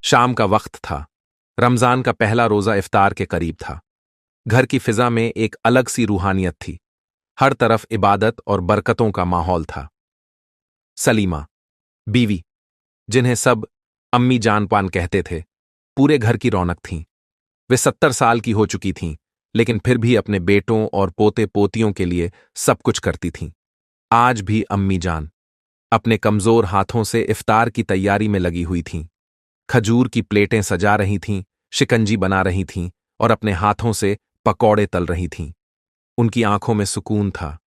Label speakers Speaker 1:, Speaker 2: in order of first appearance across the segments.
Speaker 1: शाम का वक्त था। रमजान का पहला रोजा इफ्तार के करीब था। घर की फिजा में एक अलग सी रूहानियत थी। हर तरफ इबादत और बरकतों का माहौल था। सलीमा, बीवी, जिन्हें सब अम्मी जान पान कहते थे, पूरे घर की रौनक थीं। वे 70 साल की हो चुकी थीं, लेकिन फिर भी अपने बेटों और पोते पोतियों के लिए सब कुछ करती थीं। आज भी अम्मी जान अपने कमजोर हाथों से इफ्तार की तैयारी में लगी हुई थीं। खजूर की प्लेटें सजा रही थीं, शिकंजी बना रही थीं और अपने हाथों से पकौड़े तल रही थीं। उनकी आंखों में सुकून था,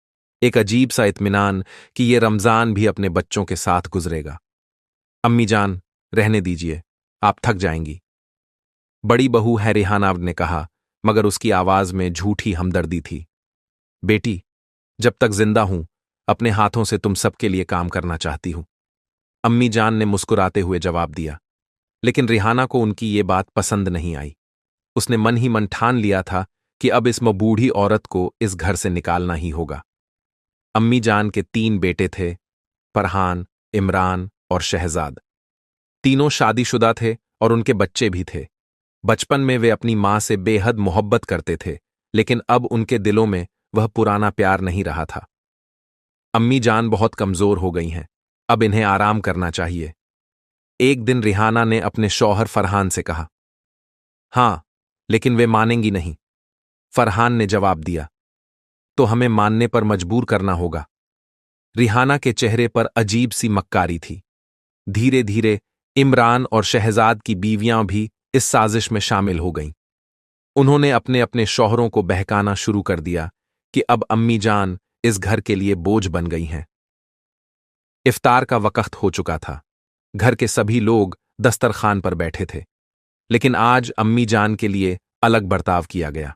Speaker 1: एक अजीब सा इत्मीनान कि ये रमजान भी अपने बच्चों के साथ गुजरेगा। अम्मी जान, रहने दीजिए, आप थक जाएंगी, बड़ी बहू है रिहाना ने कहा, मगर उसकी आवाज में झूठी हमदर्दी थी। बेटी, जब तक जिंदा हूं, अपने हाथों से तुम सबके लिए काम करना चाहती हूं, अम्मी जान ने मुस्कुराते हुए जवाब दिया। लेकिन रिहाना को उनकी ये बात पसंद नहीं आई। उसने मन ही मन ठान लिया था कि अब इस बूढ़ी औरत को इस घर से निकालना ही होगा। अम्मी जान के 3 बेटे थे, फरहान, इमरान और शहजाद। तीनों शादीशुदा थे और उनके बच्चे भी थे। बचपन में वे अपनी मां से बेहद मोहब्बत करते थे, लेकिन अब उनके दिलों में वह पुराना प्यार नहीं रहा था। अम्मी जान बहुत कमजोर हो गई हैं, अब इन्हें आराम करना चाहिए। एक दिन रिहाना ने अपने शौहर फरहान से कहा। हाँ, लेकिन वे मानेंगी नहीं, फरहान ने जवाब दिया। तो हमें मानने पर मजबूर करना होगा। रिहाना के चेहरे पर अजीब सी मक्कारी थी। धीरे धीरे इमरान और शहजाद की बीवियां भी इस साजिश में शामिल हो गईं। उन्होंने अपने अपने शौहरों को बहकाना शुरू कर दिया कि अब अम्मी जान इस घर के लिए बोझ बन गई हैं। इफ्तार का वक्त हो चुका था। घर के सभी लोग दस्तरखान पर बैठे थे, लेकिन आज अम्मी जान के लिए अलग बर्ताव किया गया।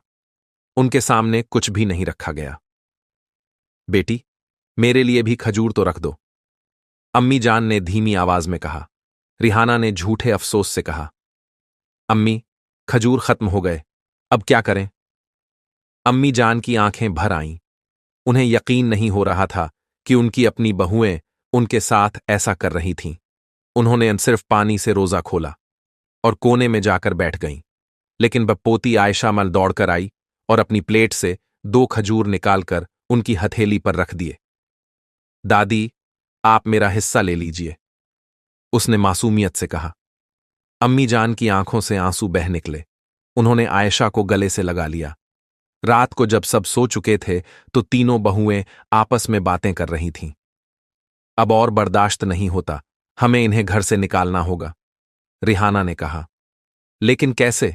Speaker 1: उनके सामने कुछ भी नहीं रखा गया। बेटी, मेरे लिए भी खजूर तो रख दो, अम्मी जान ने धीमी आवाज में कहा। रिहाना ने झूठे अफसोस से कहा। अम्मी, खजूर खत्म हो गए, अब क्या करें? अम्मी जान की आंखें भर आईं। उन्हें यकीन नहीं हो रहा था कि उनकी अपनी बहुएं उनके साथ ऐसा कर रही थीं। उन्होंने सिर्फ पानी से रोजा खोला और कोने में जाकर बैठ गईं, लेकिन वह पोती आयशा मल दौड़कर आई और अपनी प्लेट से 2 खजूर निकालकर उनकी हथेली पर रख दिए। दादी, आप मेरा हिस्सा ले लीजिए, उसने मासूमियत से कहा। अम्मी जान की आंखों से आंसू बह निकले। उन्होंने आयशा को गले से लगा लिया। रात को जब सब सो चुके थे तो तीनों बहुएं आपस में बातें कर रही थीं। अब और बर्दाश्त नहीं होता, हमें इन्हें घर से निकालना होगा, रिहाना ने कहा। लेकिन कैसे?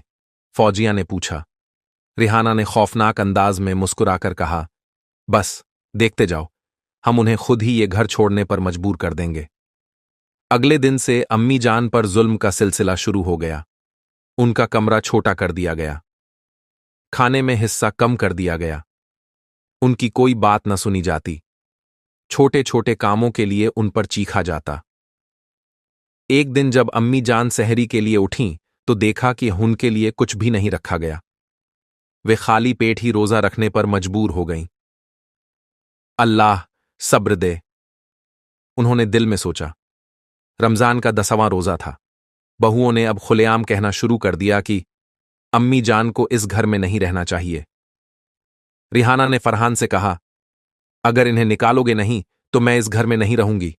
Speaker 1: फौजिया ने पूछा। रिहाना ने खौफनाक अंदाज में मुस्कुराकर कहा, बस देखते जाओ, हम उन्हें खुद ही ये घर छोड़ने पर मजबूर कर देंगे। अगले दिन से अम्मी जान पर जुल्म का सिलसिला शुरू हो गया। उनका कमरा छोटा कर दिया गया, खाने में हिस्सा कम कर दिया गया, उनकी कोई बात न सुनी जाती, छोटे छोटे कामों के लिए उन पर चीखा जाता। एक दिन जब अम्मी जान सहरी के लिए उठीं तो देखा कि उनके लिए कुछ भी नहीं रखा गया। वे खाली पेट ही रोजा रखने पर मजबूर हो गईं। अल्लाह सब्र दे, उन्होंने दिल में सोचा। रमजान का 10वां रोजा था। बहुओं ने अब खुलेआम कहना शुरू कर दिया कि अम्मी जान को इस घर में नहीं रहना चाहिए। रिहाना ने फरहान से कहा, अगर इन्हें निकालोगे नहीं तो मैं इस घर में नहीं रहूंगी।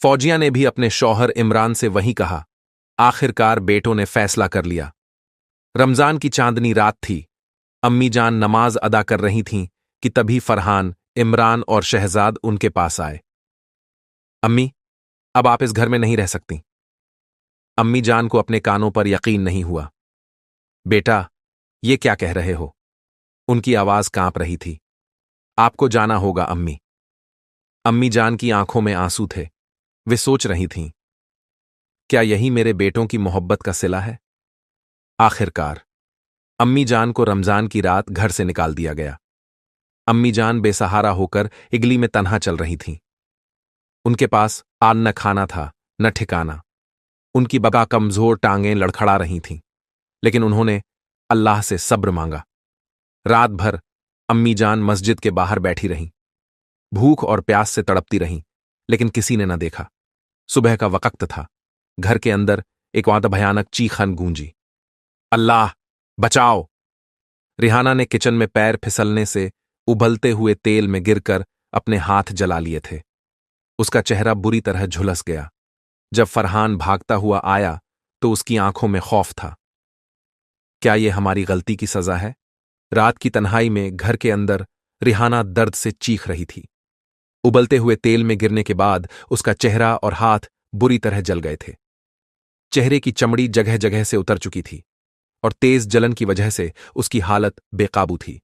Speaker 1: फौजिया ने भी अपने शौहर इमरान से वही कहा। आखिरकार बेटों ने फैसला कर लिया। रमजान की चांदनी रात थी। अम्मी जान नमाज अदा कर रही थीं कि तभी फरहान, इमरान और शहजाद उनके पास आए। अम्मी, अब आप इस घर में नहीं रह सकती। अम्मी जान को अपने कानों पर यकीन नहीं हुआ। बेटा, ये क्या कह रहे हो? उनकी आवाज कांप रही थी। आपको जाना होगा अम्मी। अम्मी जान की आंखों में आंसू थे। वे सोच रही थीं, क्या यही मेरे बेटों की मोहब्बत का सिला है? आखिरकार अम्मी जान को रमजान की रात घर से निकाल दिया गया। अम्मी जान बेसहारा होकर इगली में तन्हा चल रही थीं। उनके पास आन न खाना था न ठिकाना। उनकी बगा कमजोर टांगें लड़खड़ा रही थीं, लेकिन उन्होंने अल्लाह से सब्र मांगा। रात भर अम्मी जान मस्जिद के बाहर बैठी रहीं। भूख और प्यास से तड़पती रहीं, लेकिन किसी ने न देखा। सुबह का वक्त था। घर के अंदर एक वहां भयानक चीखन गूंजी। अल्लाह बचाओ! रिहाना ने किचन में पैर फिसलने से उबलते हुए तेल में गिरकर अपने हाथ जला लिए थे। उसका चेहरा बुरी तरह झुलस गया। जब फरहान भागता हुआ आया तो उसकी आंखों में खौफ था। क्या ये हमारी गलती की सजा है? रात की तन्हाई में घर के अंदर रिहाना दर्द से चीख रही थी। उबलते हुए तेल में गिरने के बाद उसका चेहरा और हाथ बुरी तरह जल गए थे। चेहरे की चमड़ी जगह जगह से उतर चुकी थी और तेज जलन की वजह से उसकी हालत बेकाबू थी।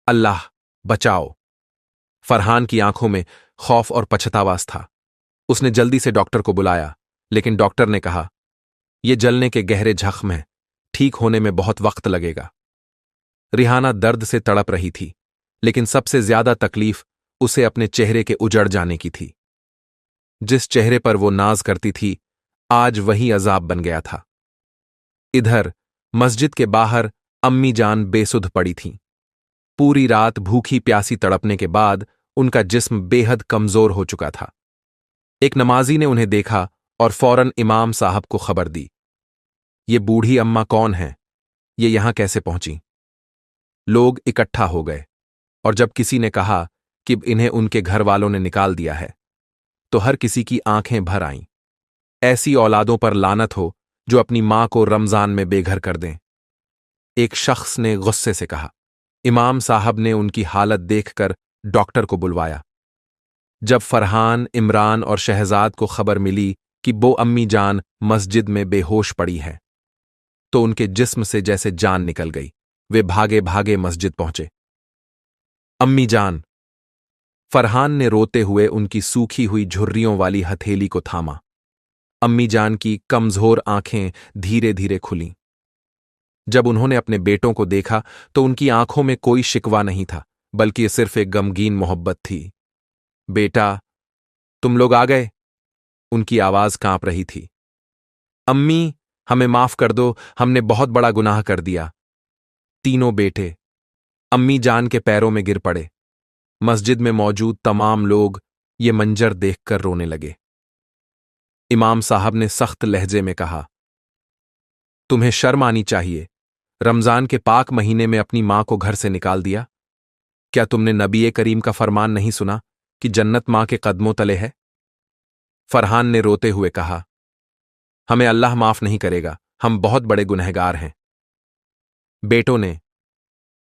Speaker 1: अल्लाह बचाओ! फरहान की आंखों में खौफ और पछतावा था। उसने जल्दी से डॉक्टर को बुलाया, लेकिन डॉक्टर ने कहा, यह जलने के गहरे जख्म हैं, ठीक होने में बहुत वक्त लगेगा। रिहाना दर्द से तड़प रही थी, लेकिन सबसे ज्यादा तकलीफ उसे अपने चेहरे के उजड़ जाने की थी। जिस चेहरे पर वो नाज करती थी, आज वही अजाब बन गया था। इधर मस्जिद के बाहर अम्मी जान बेसुध पड़ी थीं। पूरी रात भूखी प्यासी तड़पने के बाद उनका जिस्म बेहद कमजोर हो चुका था। एक नमाजी ने उन्हें देखा और फौरन इमाम साहब को खबर दी। ये बूढ़ी अम्मा कौन है? ये यहां कैसे पहुंची? लोग इकट्ठा हो गए और जब किसी ने कहा कि इन्हें उनके घर वालों ने निकाल दिया है, तो हर किसी की आंखें भर आईं। ऐसी औलादों पर लानत हो जो अपनी मां को रमजान में बेघर कर दें, एक शख्स ने गुस्से से कहा। इमाम साहब ने उनकी हालत देखकर डॉक्टर को बुलवाया। जब फरहान, इमरान और शहजाद को खबर मिली कि वो अम्मी जान मस्जिद में बेहोश पड़ी है, तो उनके जिस्म से जैसे जान निकल गई। वे भागे भागे मस्जिद पहुंचे। अम्मी जान! फरहान ने रोते हुए उनकी सूखी हुई झुर्रियों वाली हथेली को थामा। अम्मी जान की कमजोर आंखें धीरे धीरे खुलीं। जब उन्होंने अपने बेटों को देखा तो उनकी आंखों में कोई शिकवा नहीं था, बल्कि सिर्फ एक गमगीन मोहब्बत थी। बेटा, तुम लोग आ गए? उनकी आवाज कांप रही थी। अम्मी, हमें माफ कर दो, हमने बहुत बड़ा गुनाह कर दिया। तीनों बेटे अम्मी जान के पैरों में गिर पड़े। मस्जिद में मौजूद तमाम लोग ये मंजर देखकर रोने लगे। इमाम साहब ने सख्त लहजे में कहा, तुम्हें शर्म आनी चाहिए। रमजान के पाक महीने में अपनी मां को घर से निकाल दिया। क्या तुमने नबी करीम का फरमान नहीं सुना कि जन्नत मां के कदमों तले है? फरहान ने रोते हुए कहा, हमें अल्लाह माफ नहीं करेगा, हम बहुत बड़े गुनहगार हैं। बेटों ने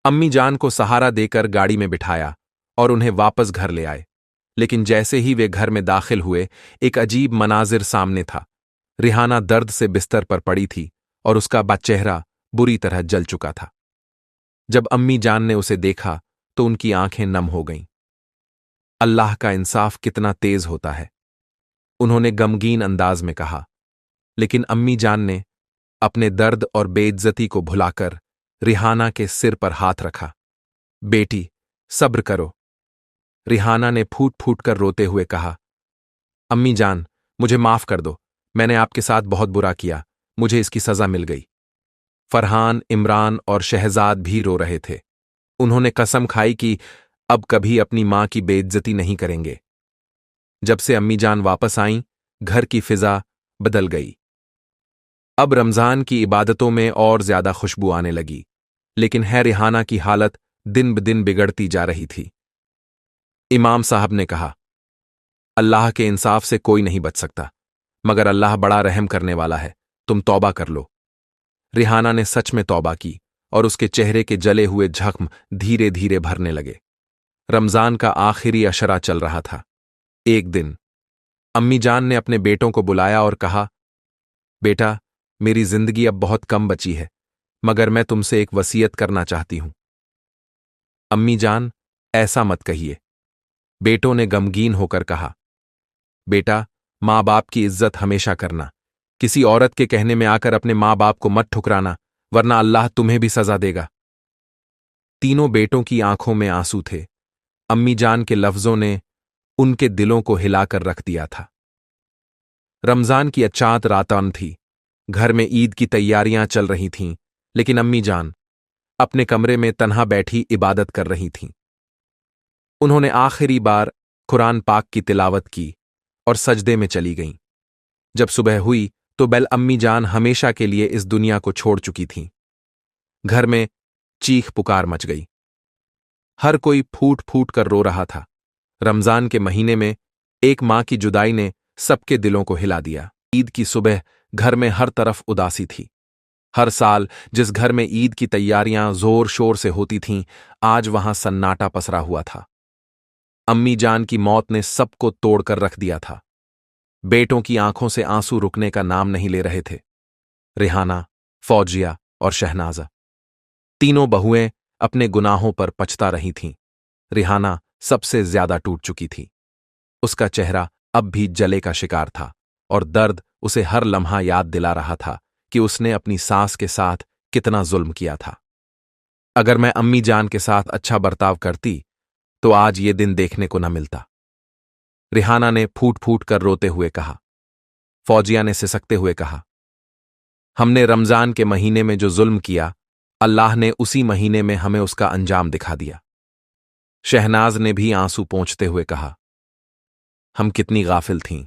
Speaker 1: अम्मी जान को सहारा देकर गाड़ी में बिठाया और उन्हें वापस घर ले आए। लेकिन जैसे ही वे घर में दाखिल हुए, एक अजीब मनाजिर सामने था। रिहाना दर्द से बिस्तर पर पड़ी थी और उसका चेहरा बुरी तरह जल चुका था। जब अम्मी जान ने उसे देखा तो उनकी आंखें नम हो गईं। अल्लाह का इंसाफ कितना तेज होता है, उन्होंने गमगीन अंदाज में कहा। लेकिन अम्मी जान ने अपने दर्द और बेइज्जती को भुलाकर रिहाना के सिर पर हाथ रखा। बेटी, सब्र करो। रिहाना ने फूट फूट कर रोते हुए कहा, अम्मी जान, मुझे माफ कर दो, मैंने आपके साथ बहुत बुरा किया, मुझे इसकी सजा मिल गई। फरहान, इमरान और शहजाद भी रो रहे थे। उन्होंने कसम खाई कि अब कभी अपनी मां की बेइज्जती नहीं करेंगे। जब से अम्मी जान वापस आईं, घर की फिजा बदल गई। अब रमजान की इबादतों में और ज्यादा खुशबू आने लगी, लेकिन है रिहाना की हालत दिन ब दिन बिगड़ती जा रही थी। इमाम साहब ने कहा, अल्लाह के इंसाफ से कोई नहीं बच सकता, मगर अल्लाह बड़ा रहम करने वाला है, तुम तौबा कर लो। रिहाना ने सच में तौबा की और उसके चेहरे के जले हुए जख्म धीरे धीरे भरने लगे। रमजान का आखिरी अशरा चल रहा था। एक दिन अम्मी जान ने अपने बेटों को बुलाया और कहा, बेटा, मेरी जिंदगी अब बहुत कम बची है, मगर मैं तुमसे एक वसीयत करना चाहती हूं। अम्मी जान, ऐसा मत कहिए। बेटों ने गमगीन होकर कहा, बेटा, माँ बाप की इज्जत हमेशा करना। किसी औरत के कहने में आकर अपने माँ बाप को मत ठुकराना, वरना अल्लाह तुम्हें भी सजा देगा। तीनों बेटों की आंखों में आंसू थे। अम्मी जान के लफ्जों ने उनके दिलों को हिलाकर रख दिया था। रमजान की अचात रातान थी। घर में ईद की तैयारियां चल रही थीं, लेकिन अम्मी जान अपने कमरे में तन्हा बैठी इबादत कर रही थीं। उन्होंने आखिरी बार कुरान पाक की तिलावत की और सजदे में चली गईं। जब सुबह हुई तो बेल अम्मी जान हमेशा के लिए इस दुनिया को छोड़ चुकी थीं। घर में चीख पुकार मच गई। हर कोई फूट फूट कर रो रहा था। रमजान के महीने में एक मां की जुदाई ने सबके दिलों को हिला दिया। ईद की सुबह घर में हर तरफ उदासी थी। हर साल जिस घर में ईद की तैयारियां जोर शोर से होती थीं, आज वहां सन्नाटा पसरा हुआ था। अम्मी जान की मौत ने सबको तोड़कर रख दिया था। बेटों की आंखों से आंसू रुकने का नाम नहीं ले रहे थे। रिहाना, फौजिया और शहनाजा, तीनों बहुएं अपने गुनाहों पर पछता रही थीं। रिहाना सबसे ज्यादा टूट चुकी थी। उसका चेहरा अब भी जले का शिकार था और दर्द उसे हर लम्हा याद दिला रहा था कि उसने अपनी सास के साथ कितना जुल्म किया था। अगर मैं अम्मी जान के साथ अच्छा बर्ताव करती तो आज ये दिन देखने को न मिलता, रिहाना ने फूट फूट कर रोते हुए कहा। फौजिया ने सिसकते हुए कहा, हमने रमजान के महीने में जो जुल्म किया, अल्लाह ने उसी महीने में हमें उसका अंजाम दिखा दिया। शहनाज ने भी आंसू पोंछते हुए कहा, हम कितनी गाफिल थीं।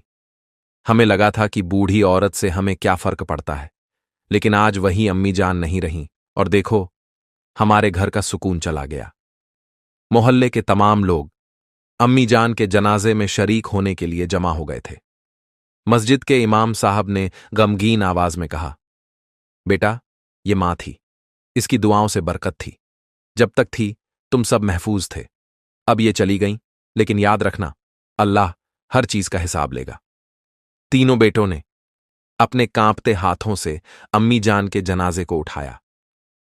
Speaker 1: हमें लगा था कि बूढ़ी औरत से हमें क्या फर्क पड़ता है, लेकिन आज वही अम्मी जान नहीं रहीं और देखो, हमारे घर का सुकून चला गया। मोहल्ले के तमाम लोग अम्मी जान के जनाजे में शरीक होने के लिए जमा हो गए थे। मस्जिद के इमाम साहब ने गमगीन आवाज में कहा, बेटा, ये मां थी, इसकी दुआओं से बरकत थी। जब तक थी तुम सब महफूज थे। अब ये चली गईं, लेकिन याद रखना, अल्लाह हर चीज का हिसाब लेगा। तीनों बेटों ने अपने कांपते हाथों से अम्मी जान के जनाजे को उठाया।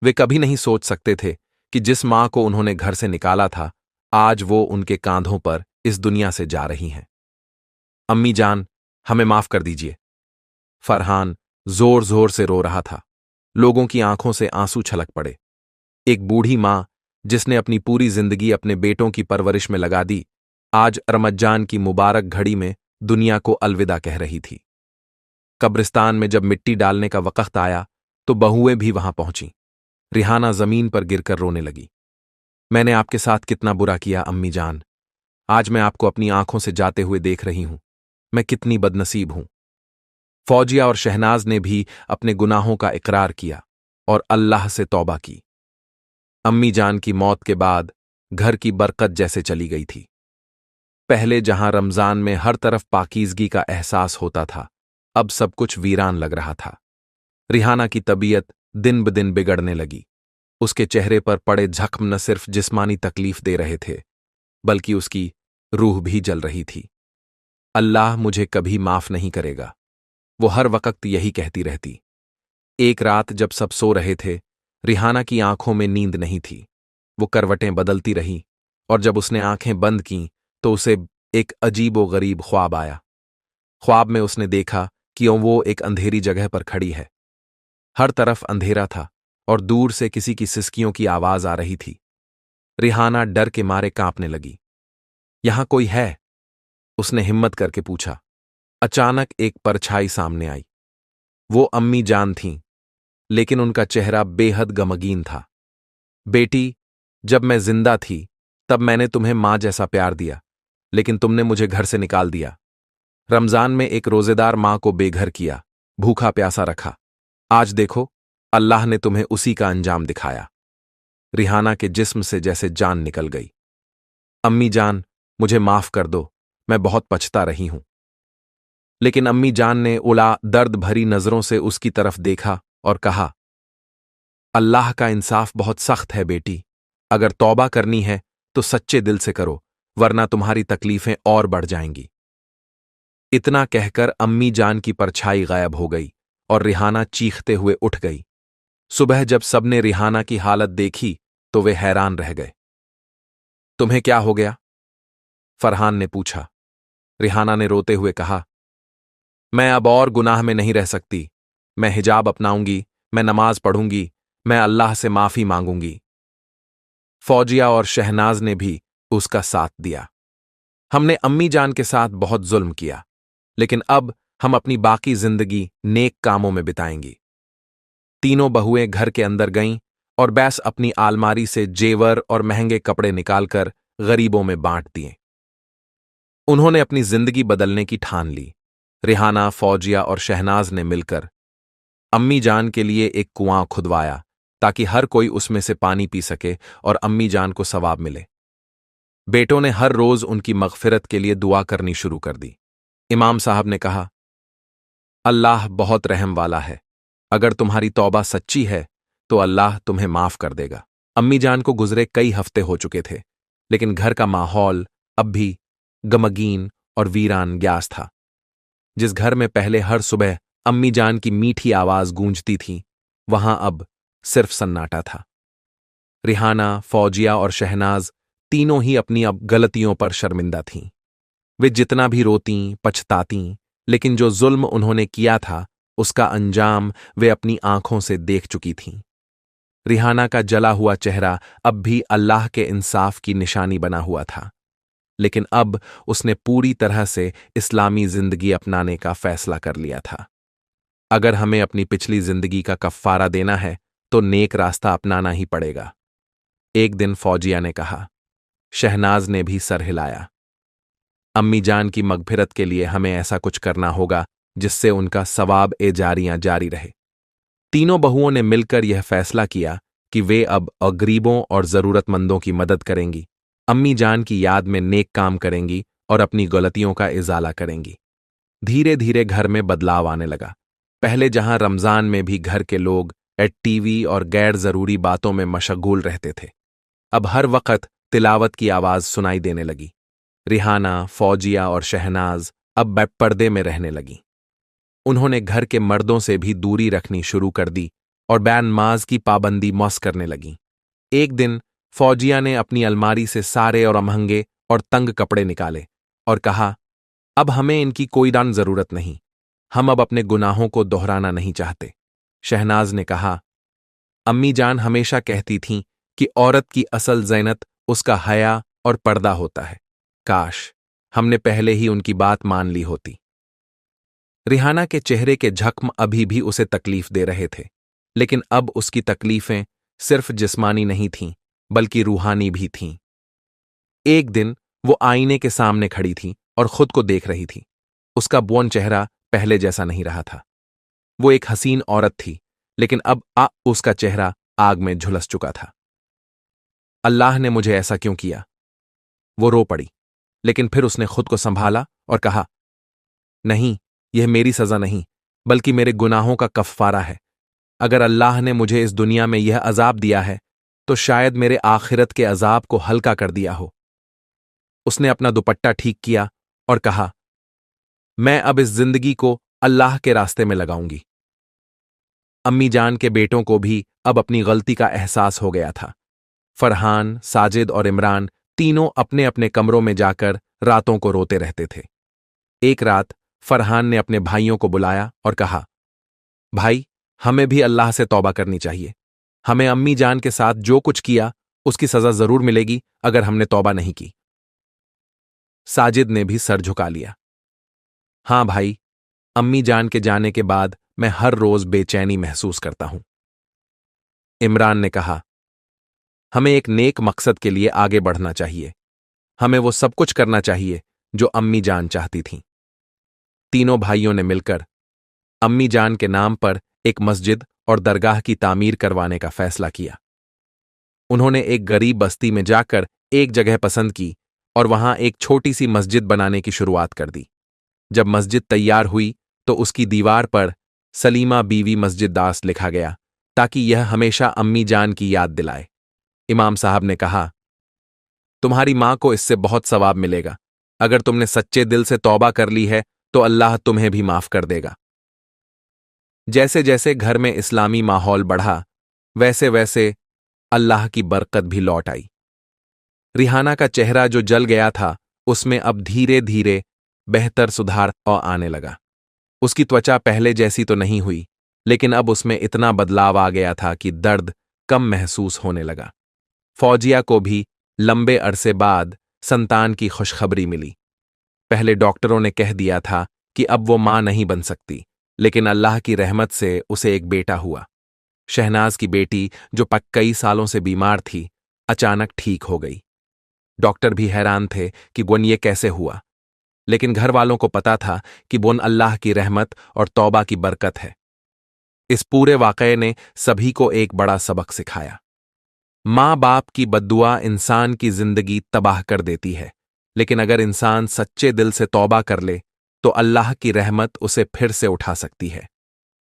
Speaker 1: वे कभी नहीं सोच सकते थे कि जिस मां को उन्होंने घर से निकाला था, आज वो उनके कांधों पर इस दुनिया से जा रही हैं। अम्मी जान, हमें माफ कर दीजिए। फरहान जोर जोर से रो रहा था। लोगों की आंखों से आंसू छलक पड़े। एक बूढ़ी मां जिसने अपनी पूरी जिंदगी अपने बेटों की परवरिश में लगा दी, आज रमजान की मुबारक घड़ी में दुनिया को अलविदा कह रही थी। कब्रिस्तान में जब मिट्टी डालने का वक्त आया तो बहुएं भी वहां पहुंची। रिहाना जमीन पर गिरकर रोने लगी। मैंने आपके साथ कितना बुरा किया अम्मी जान। आज मैं आपको अपनी आंखों से जाते हुए देख रही हूं। मैं कितनी बदनसीब हूं। फौजिया और शहनाज ने भी अपने गुनाहों का इकरार किया और अल्लाह से तौबा की। अम्मी जान की मौत के बाद घर की बरकत जैसे चली गई थी। पहले जहां रमजान में हर तरफ पाकीज़गी का एहसास होता था, अब सब कुछ वीरान लग रहा था। रिहाना की तबीयत दिन ब दिन बिगड़ने लगी। उसके चेहरे पर पड़े जख्म न सिर्फ जिस्मानी तकलीफ दे रहे थे, बल्कि उसकी रूह भी जल रही थी। अल्लाह मुझे कभी माफ नहीं करेगा, वो हर वक्त यही कहती रहती। एक रात जब सब सो रहे थे, रिहाना की आंखों में नींद नहीं थी। वो करवटें बदलती रही और जब उसने आंखें बंद कीं तो उसे एक अजीबो गरीब ख्वाब आया। ख्वाब में उसने देखा कि वो एक अंधेरी जगह पर खड़ी है। हर तरफ अंधेरा था और दूर से किसी की सिसकियों की आवाज आ रही थी। रिहाना डर के मारे कांपने लगी। यहां कोई है? उसने हिम्मत करके पूछा। अचानक एक परछाई सामने आई। वो अम्मी जान थीं, लेकिन उनका चेहरा बेहद गमगीन था। बेटी, जब मैं जिंदा थी तब मैंने तुम्हें मां जैसा प्यार दिया, लेकिन तुमने मुझे घर से निकाल दिया। रमजान में एक रोजेदार मां को बेघर किया, भूखा प्यासा रखा। आज देखो, अल्लाह ने तुम्हें उसी का अंजाम दिखाया। रिहाना के जिस्म से जैसे जान निकल गई। अम्मी जान, मुझे माफ कर दो, मैं बहुत पछता रही हूं। लेकिन अम्मी जान ने उला दर्द भरी नजरों से उसकी तरफ देखा और कहा, अल्लाह का इंसाफ बहुत सख्त है बेटी। अगर तौबा करनी है तो सच्चे दिल से करो, वरना तुम्हारी तकलीफें और बढ़ जाएंगी। इतना कहकर अम्मी जान की परछाई गायब हो गई और रिहाना चीखते हुए उठ गई। सुबह जब सबने रिहाना की हालत देखी तो वे हैरान रह गए। तुम्हें क्या हो गया? फरहान ने पूछा। रिहाना ने रोते हुए कहा, मैं अब और गुनाह में नहीं रह सकती। मैं हिजाब अपनाऊंगी, मैं नमाज पढ़ूंगी, मैं अल्लाह से माफी मांगूंगी। फौजिया और शहनाज ने भी उसका साथ दिया। हमने अम्मी जान के साथ बहुत जुल्म किया, लेकिन अब हम अपनी बाकी जिंदगी नेक कामों में बिताएंगी। तीनों बहुएं घर के अंदर गईं और बैस अपनी आलमारी से जेवर और महंगे कपड़े निकालकर गरीबों में बांट दिए। उन्होंने अपनी जिंदगी बदलने की ठान ली। रिहाना, फौजिया और शहनाज ने मिलकर अम्मी जान के लिए एक कुआं खुदवाया ताकि हर कोई उसमें से पानी पी सके और अम्मी जान को सवाब मिले। बेटों ने हर रोज उनकी मगफिरत के लिए दुआ करनी शुरू कर दी। इमाम साहब ने कहा, अल्लाह बहुत रहम वाला है, अगर तुम्हारी तौबा सच्ची है तो अल्लाह तुम्हें माफ कर देगा। अम्मी जान को गुजरे कई हफ्ते हो चुके थे, लेकिन घर का माहौल अब भी गमगीन और वीरान ग्यास था। जिस घर में पहले हर सुबह अम्मी जान की मीठी आवाज गूंजती थी, वहां अब सिर्फ सन्नाटा था। रिहाना, फौजिया और शहनाज तीनों ही अपनी अब गलतियों पर शर्मिंदा थीं। वे जितना भी रोतीं, पछतातीं, लेकिन जो जुल्म उन्होंने किया था उसका अंजाम वे अपनी आंखों से देख चुकी थीं। रिहाना का जला हुआ चेहरा अब भी अल्लाह के इंसाफ की निशानी बना हुआ था, लेकिन अब उसने पूरी तरह से इस्लामी जिंदगी अपनाने का फैसला कर लिया था। अगर हमें अपनी पिछली जिंदगी का कफ्फारा देना है तो नेक रास्ता अपनाना ही पड़ेगा, एक दिन फौजिया ने कहा। शहनाज ने भी सर हिलाया। अम्मी जान की मगफिरत के लिए हमें ऐसा कुछ करना होगा जिससे उनका सवाब ए जारियां जारी रहे। तीनों बहुओं ने मिलकर यह फैसला किया कि वे अब गरीबों और जरूरतमंदों की मदद करेंगी, अम्मी जान की याद में नेक काम करेंगी और अपनी गलतियों का इजाला करेंगी। धीरे धीरे घर में बदलाव आने लगा। पहले जहां रमजान में भी घर के लोग टीवी और गैर जरूरी बातों में मशगूल रहते थे, अब हर वक्त तिलावत की आवाज सुनाई देने लगी। रिहाना, फौजिया और शहनाज अब बेपर्दे में रहने लगी। उन्होंने घर के मर्दों से भी दूरी रखनी शुरू कर दी और बैनमाज की पाबंदी मौस करने लगी। एक दिन फौजिया ने अपनी अलमारी से सारे और महंगे और तंग कपड़े निकाले और कहा, अब हमें इनकी कोई दान जरूरत नहीं, हम अब अपने गुनाहों को दोहराना नहीं चाहते। शहनाज ने कहा, अम्मी जान हमेशा कहती थीं कि औरत की असल ज़ैनत उसका हया और पर्दा होता है, काश हमने पहले ही उनकी बात मान ली होती। रिहाना के चेहरे के जख्म अभी भी उसे तकलीफ दे रहे थे, लेकिन अब उसकी तकलीफें सिर्फ जिस्मानी नहीं थीं बल्कि रूहानी भी थीं। एक दिन वो आईने के सामने खड़ी थी और खुद को देख रही थी। उसका बोन चेहरा पहले जैसा नहीं रहा था। वो एक हसीन औरत थी, लेकिन अब उसका चेहरा आग में झुलस चुका था। अल्लाह ने मुझे ऐसा क्यों किया? वो रो पड़ी, लेकिन फिर उसने खुद को संभाला और कहा, नहीं, यह मेरी सजा नहीं बल्कि मेरे गुनाहों का कफ्फारा है। अगर अल्लाह ने मुझे इस दुनिया में यह अजाब दिया है तो शायद मेरे आखिरत के अजाब को हल्का कर दिया हो। उसने अपना दुपट्टा ठीक किया और कहा, मैं अब इस जिंदगी को अल्लाह के रास्ते में लगाऊंगी। अम्मी जान के बेटों को भी अब अपनी गलती का एहसास हो गया था। फरहान, साजिद और इमरान तीनों अपने अपने कमरों में जाकर रातों को रोते रहते थे। एक रात फरहान ने अपने भाइयों को बुलाया और कहा, भाई, हमें भी अल्लाह से तौबा करनी चाहिए। हमें अम्मी जान के साथ जो कुछ किया उसकी सजा जरूर मिलेगी अगर हमने तौबा नहीं की। साजिद ने भी सर झुका लिया। हां भाई, अम्मी जान के जाने के बाद मैं हर रोज बेचैनी महसूस करता हूं। इमरान ने कहा, हमें एक नेक मकसद के लिए आगे बढ़ना चाहिए। हमें वो सब कुछ करना चाहिए जो अम्मी जान चाहती थीं। तीनों भाइयों ने मिलकर अम्मी जान के नाम पर एक मस्जिद और दरगाह की तामीर करवाने का फैसला किया। उन्होंने एक गरीब बस्ती में जाकर एक जगह पसंद की और वहां एक छोटी सी मस्जिद बनाने की शुरुआत कर दी। जब मस्जिद तैयार हुई तो उसकी दीवार पर सलीमा बीवी मस्जिद दास लिखा गया ताकि यह हमेशा अम्मी जान की याद दिलाए। इमाम साहब ने कहा, तुम्हारी मां को इससे बहुत सवाब मिलेगा। अगर तुमने सच्चे दिल से तौबा कर ली है तो अल्लाह तुम्हें भी माफ कर देगा। जैसे जैसे घर में इस्लामी माहौल बढ़ा, वैसे वैसे अल्लाह की बरकत भी लौट आई। रिहाना का चेहरा जो जल गया था उसमें अब धीरे धीरे बेहतर सुधार आने लगा। उसकी त्वचा पहले जैसी तो नहीं हुई, लेकिन अब उसमें इतना बदलाव आ गया था कि दर्द कम महसूस होने लगा। फौजिया को भी लंबे अरसे बाद संतान की खुशखबरी मिली। पहले डॉक्टरों ने कह दिया था कि अब वो मां नहीं बन सकती, लेकिन अल्लाह की रहमत से उसे एक बेटा हुआ। शहनाज की बेटी, जो कई सालों से बीमार थी, अचानक ठीक हो गई। डॉक्टर भी हैरान थे कि गुन ये कैसे हुआ। लेकिन घर वालों को पता था कि वो अल्लाह की रहमत और तौबा की बरकत है। इस पूरे वाक़ये ने सभी को एक बड़ा सबक सिखाया। माँ बाप की बद्दुआ इंसान की जिंदगी तबाह कर देती है, लेकिन अगर इंसान सच्चे दिल से तौबा कर ले तो अल्लाह की रहमत उसे फिर से उठा सकती है।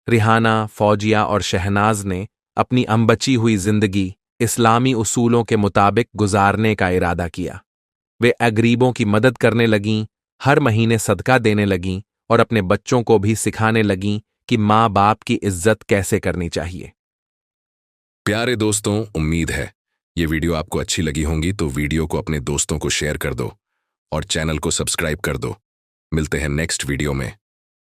Speaker 1: रिहाना, फौजिया और शहनाज ने अपनी अनबची हुई जिंदगी इस्लामी उसूलों के मुताबिक गुजारने का इरादा किया। वे गरीबों की मदद करने लगीं, हर महीने सदका देने लगीं और अपने बच्चों को भी सिखाने लगीं कि माँ बाप की इज्जत कैसे करनी चाहिए।
Speaker 2: प्यारे दोस्तों, उम्मीद है ये वीडियो आपको अच्छी लगी होंगी, तो वीडियो को अपने दोस्तों को शेयर कर दो और चैनल को सब्सक्राइब कर दो। मिलते हैं नेक्स्ट वीडियो में।